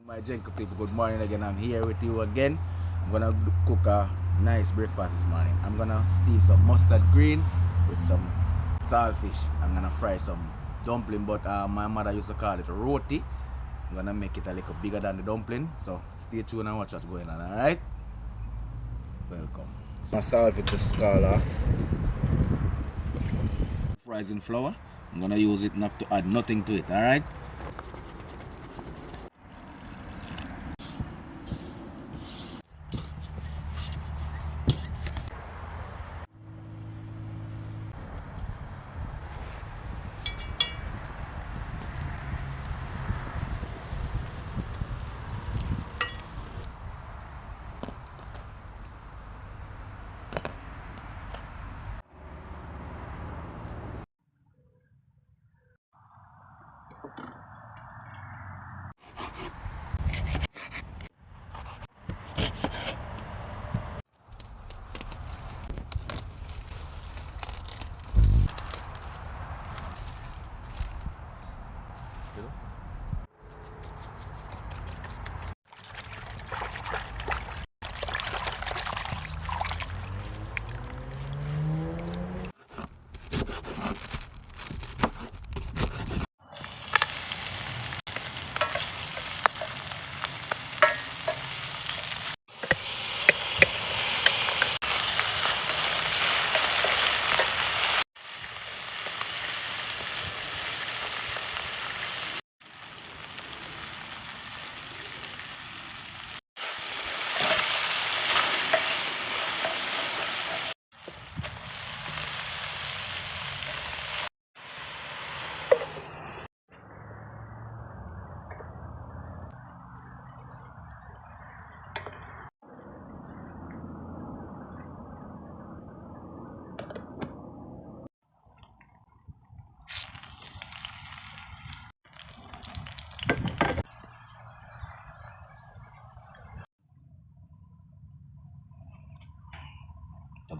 My Jenko people, good morning again. I'm here with you again. I'm gonna cook a nice breakfast this morning. I'm gonna steam some mustard green with some saltfish. I'm gonna fry some dumpling, but my mother used to call it roti. I'm gonna make it a little bigger than the dumpling. So stay tuned and watch what's going on, alright? Welcome. My saltfish to scald off. Fries in flour. I'm gonna use it enough to add nothing to it, alright?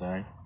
Alright.